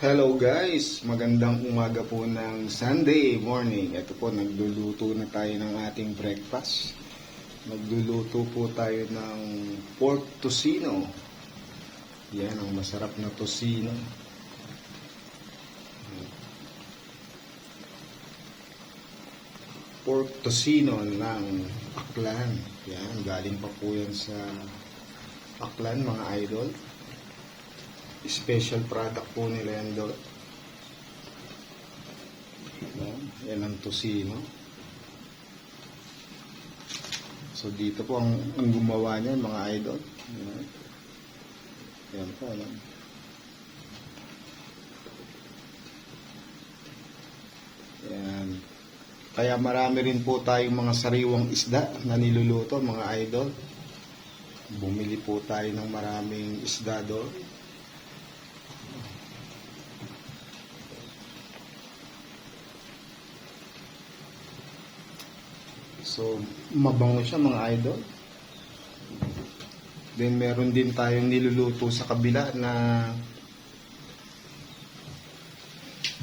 Hello guys! Magandang umaga po ng Sunday morning. Ito po, nagluluto na tayo ng ating breakfast. Nagluluto po tayo ng pork tocino. Yan, ang masarap na tocino. Pork tocino ng Aklan. Yan, galing pa po yan sa Aklan, mga idol. Special product po nila yan doon. Yan ang tocino. So dito po ang gumawa niyan, mga idol. Yan po. Yan. Kaya marami rin po tayong mga sariwang isda na niluluto, mga idol. Bumili po tayo ng maraming isda doon. So, mabango siya, mga idol. Then, meron din tayong niluluto sa kabila na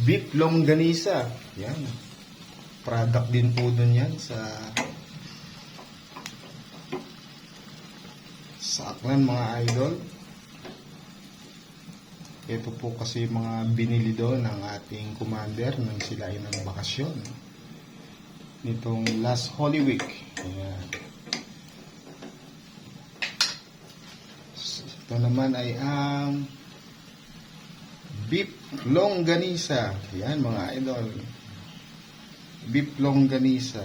beef longganisa. Yan. Product din po dun yan sa Aklan, mga idol. Ito po kasi mga binili doon ng ating commander nang sila ay ng bakasyon nitong last Holy Week. Ayan. Ito naman ay ang beef longganisa. Ayan, mga idol. Beef longganisa.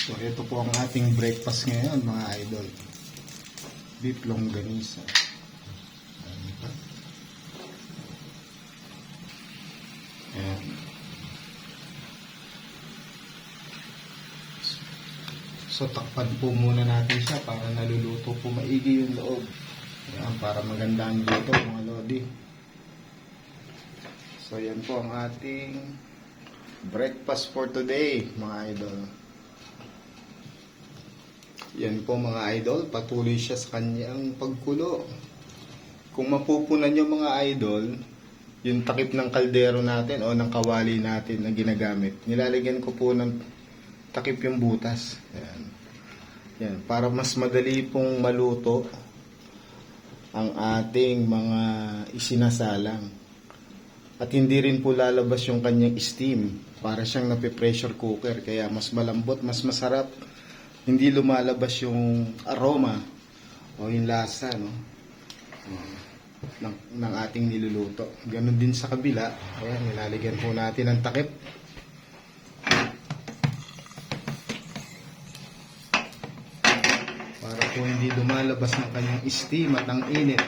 So, ito po ang ating breakfast ngayon, mga idol. Beef longganisa. Ayan. So, takpan po muna natin siya para naluluto po maigi yung loob. Ayan, para maganda ang luto, mga lodi. So, yan po ang ating breakfast for today, mga idol. Yan po, mga idol, patuloy siya sa kanyang pagkulo. Kung mapupunan nyo, mga idol, yung takip ng kaldero natin o ng kawali natin na ginagamit, nilalagyan ko po ng takip yung butas. Yan. Yan, para mas madali pong maluto ang ating mga isinasalang. At hindi rin po lalabas yung kanyang steam. Para siyang nape-pressure cooker, kaya mas malambot, mas masarap. Hindi lumalabas yung aroma o yung lasa, no? ng ating niluluto. Ganon din sa kabila. Ayan, nilalagyan po natin ng takip. Para po hindi lumalabas ng kanyang steam at ang init.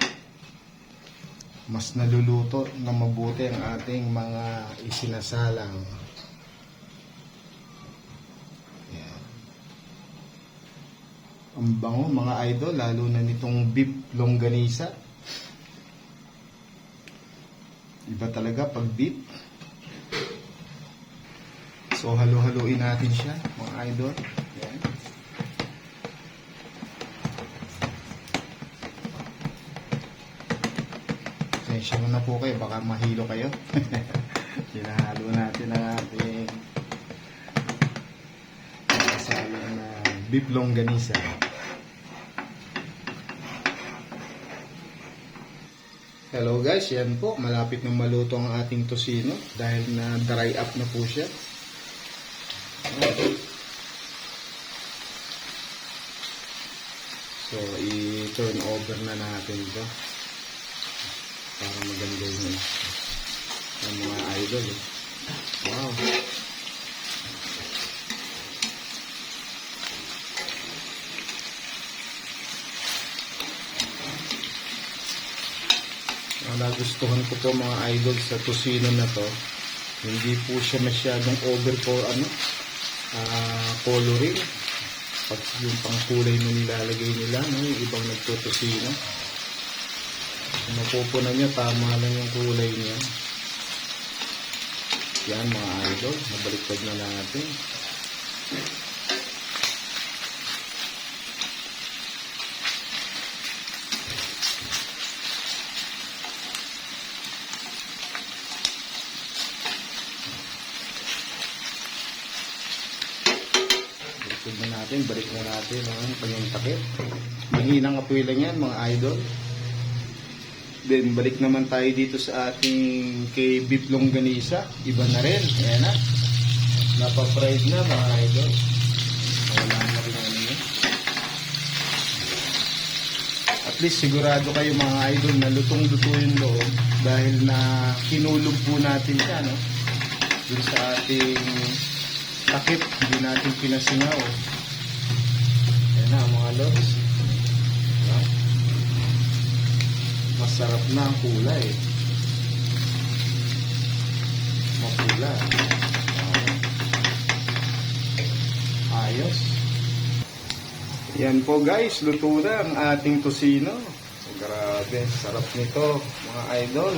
Mas naluluto na mabuti ang ating mga isinasalang. Ang bango, mga idol, lalo na nitong beef longganisa. Iba talaga pag beef. So, halo-haloin natin siya, mga idol. Yan. Sensya mo na po kayo, baka mahilo kayo. Hinahalo natin ang ating kasalo na beef longganisa. Hello guys, yan po, malapit na maluto ang ating tocino dahil na dry up na po siya. So, i-turn over na natin ito para maganda yun ang mga idol. Wow! Nagustuhan ko po, mga idol, sa tocino na to, hindi po siya masyadong over coloring. Pag yung pangkulay na nilalagay nila, no, yung ibang nagtutocino, kung mapupunan nyo, tama lang yung kulay niya. Yan, mga idol, nabaliktad na natin. Tignan natin, balik na natin ang kanyang takip. Mahinang apoy lang yan mga idol. Then balik naman tayo dito sa ating kay beef longganisa. Iba na rin. Ayan na. Napa-fried na mga idol. Wala na rin ano yun. At least sigurado kayo mga idol na lutong-luto yung loob dahil na kinulog po natin siya, no? Dun sa ating takip, hindi natin pinasingaw. Ayan na mga lods. Diba? Masarap na ang kulay. Mapula. Ayos. Yan po guys, luto na ang ating tosino. Grabe, sarap nito mga idol.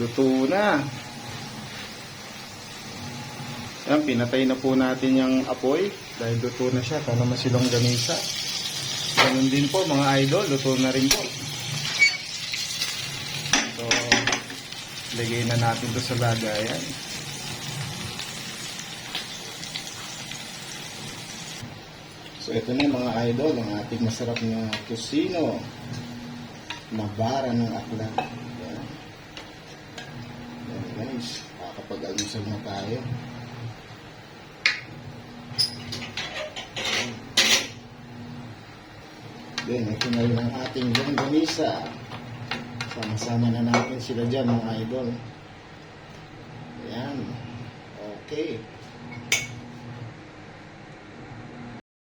Luto na. Yan, pinatay na po natin yung apoy dahil luto na siya. Ito naman silong ganisa. Ganun din po mga idol, luto na rin po. So, lagay na natin ito sa lagayan. So ito na mga idol, ang ating masarap na kusino na bara ng akla. Yan. Yan guys, kakapag-almusal na tayo. Then ito na rin ang ating longganisa. Sama-sama na natin sila dyan mga idol. Yan. Okay.